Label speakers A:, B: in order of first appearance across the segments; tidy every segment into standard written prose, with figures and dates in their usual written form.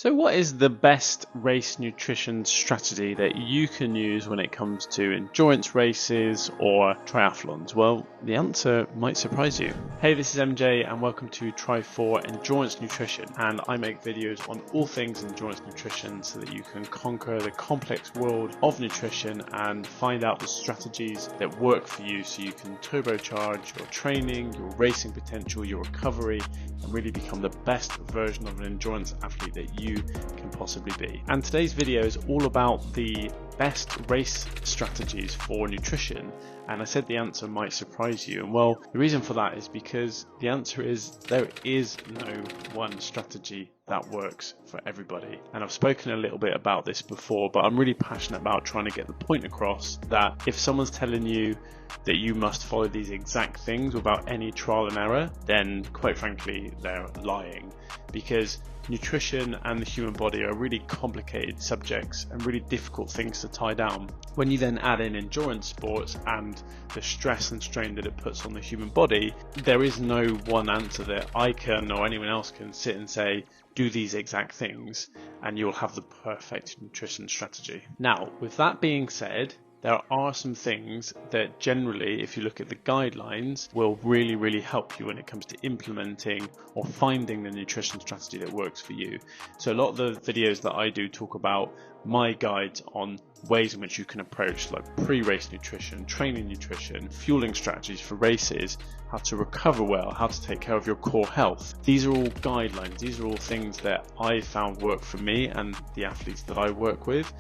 A: So what is the best race nutrition strategy that you can use when it comes to endurance races or triathlons? Well, the answer might surprise you. Hey, this is MJ and welcome to Tri4 Endurance Nutrition, and I make videos on all things endurance nutrition so that you can conquer the complex world of nutrition and find out the strategies that work for you so you can turbocharge your training, your racing potential, your recovery, and really become the best version of an endurance athlete that you can possibly be. And today's video is all about the best race strategies for nutrition. And I said the answer might surprise you. And well, the reason for that is because the answer is there is no one strategy that works for everybody. And I've spoken a little bit about this before, but I'm really passionate about trying to get the point across that if someone's telling you that you must follow these exact things without any trial and error, then quite frankly, they're lying. Because nutrition and the human body are really complicated subjects and really difficult things to tie down. When you then add in endurance sports and the stress and strain that it puts on the human body, there is no one answer that I can or anyone else can sit and say, do these exact things and you'll have the perfect nutrition strategy. Now, with that being said, there are some things that generally, if you look at the guidelines, will really help you when it comes to implementing or finding the nutrition strategy that works for you. So a lot of the videos that I do talk about my guides on ways in which you can approach like pre-race nutrition, training nutrition, fueling strategies for races, how to recover well, how to take care of your core health. These are all guidelines. These are all things that I found work for me and the athletes that I work with.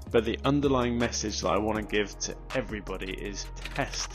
A: But the underlying message that I want to give to everybody is test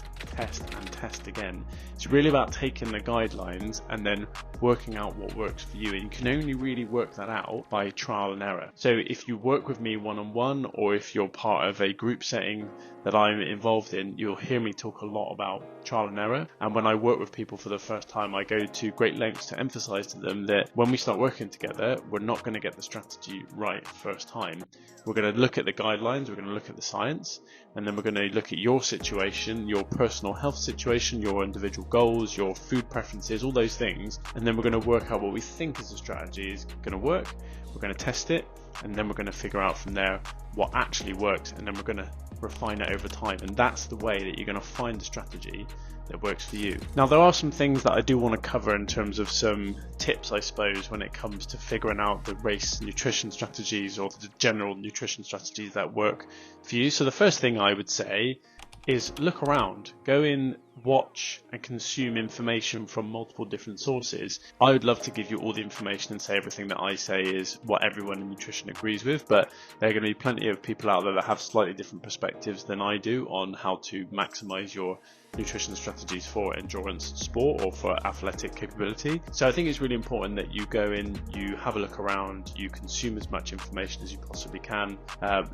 A: again. It's really about taking the guidelines and then working out what works for you. And you can only really work that out by trial and error. So if you work with me one-on-one, or if you're part of a group setting that I'm involved in, you'll hear me talk a lot about trial and error. And when I work with people for the first time, I go to great lengths to emphasize to them that when we start working together, we're not going to get the strategy right first time. We're going to look at the guidelines, we're going to look at the science, and then we're going to look at your situation, your personal health situation, your individual goals, your food preferences, all those things. And then we're going to work out what we think as a strategy is going to work. We're going to test it, and then we're going to figure out from there what actually works, and then we're going to refine it over time. And that's the way that you're going to find the strategy that works for you. Now, there are some things that I do want to cover in terms of some tips, I suppose, when it comes to figuring out the race nutrition strategies or the general nutrition strategies that work for you. So the first thing I would say is look around, go in, watch and consume information from multiple different sources. I would love to give you all the information and say everything that I say is what everyone in nutrition agrees with, but there are going to be plenty of people out there that have slightly different perspectives than I do on how to maximize your nutrition strategies for endurance sport or for athletic capability. So I think it's really important that you go in, you have a look around, you consume as much information as you possibly can,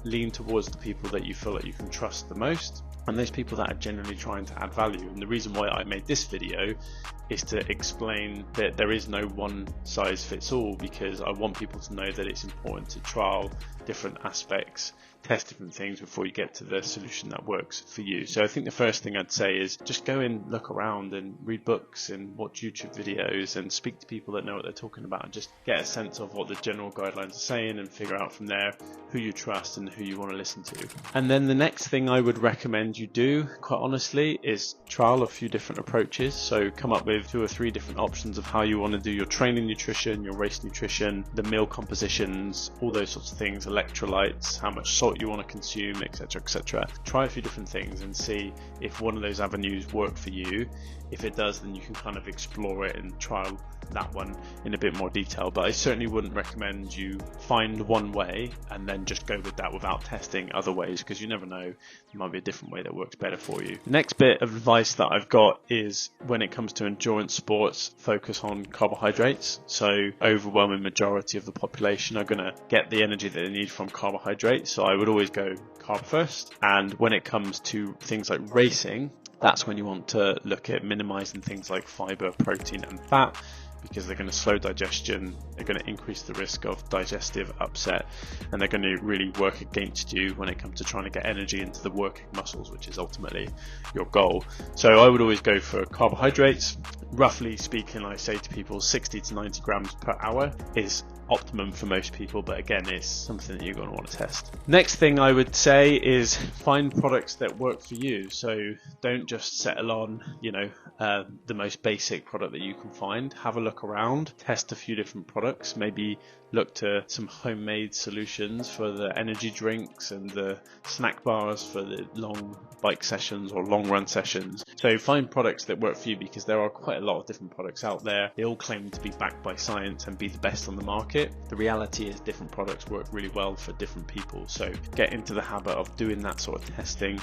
A: lean towards the people that you feel that you can trust the most, and those people that are generally trying to add value. And the reason why I made this video is to explain that there is no one size fits all, because I want people to know that it's important to trial different aspects, test different things before you get to the solution that works for you. So I think the first thing I'd say is just go and look around and read books and watch YouTube videos and speak to people that know what they're talking about, and just get a sense of what the general guidelines are saying and figure out from there who you trust and who you want to listen to. And then the next thing I would recommend you do, quite honestly, is trial a few different approaches. So come up with 2 or 3 different options of how you want to do your training nutrition, your race nutrition, the meal compositions, all those sorts of things, electrolytes, how much salt you want to consume, etc. Try a few different things and see if one of those avenues work for you. If it does, then you can kind of explore it and trial that one in a bit more detail. But I certainly wouldn't recommend you find one way and then just go with that without testing other ways, because you never know, there might be a different way that works better for you. The next bit of advice that I've got is when it comes to endurance sports, focus on carbohydrates. So overwhelming majority of the population are going to get the energy that they need from carbohydrates. So I would always go carb first. And when it comes to things like racing, that's when you want to look at minimizing things like fiber, protein and fat. because they're going to slow digestion, they're going to increase the risk of digestive upset, and they're going to really work against you when it comes to trying to get energy into the working muscles, which is ultimately your goal. So I would always go for carbohydrates. Roughly speaking, I say to people 60 to 90 grams per hour is optimum for most people, but again, it's something that you're going to want to test. Next thing I would say is find products that work for you. So don't just settle on, the most basic product that you can find. Have a look around, test a few different products, maybe look to some homemade solutions for the energy drinks and the snack bars for the long bike sessions or long run sessions. So find products that work for you, because there are quite a lot of different products out there. They all claim to be backed by science and be the best on the market. The reality is different products work really well for different people. So get into the habit of doing that sort of testing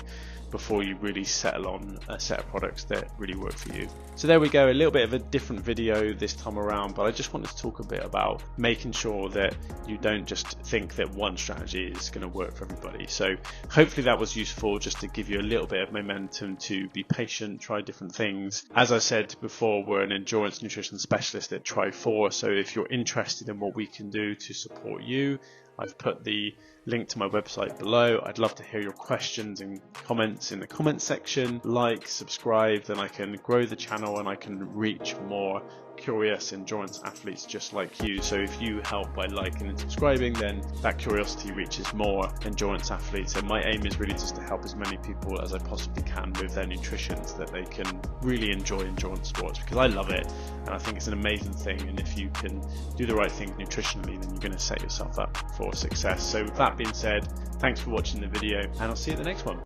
A: before you really settle on a set of products that really work for you. So there we go, a little bit of a different video this time around, but I just wanted to talk a bit about making sure that you don't just think that one strategy is going to work for everybody. So hopefully that was useful, just to give you a little bit of momentum to be patient, try different things. As I said before, we're an endurance nutrition specialist at Tri4, so if you're interested in what we can do to support you, I've put the link to my website below. I'd love to hear your questions and comments in the comment section. Like, subscribe, then I can grow the channel and I can reach more curious endurance athletes just like you. So if you help by liking and subscribing, then that curiosity reaches more endurance athletes, and my aim is really just to help as many people as I possibly can with their nutrition, so that they can really enjoy endurance sports, because I love it and I think it's an amazing thing, and if you can do the right thing nutritionally, then you're going to set yourself up for success. So with that being said, thanks for watching the video, and I'll see you at the next one.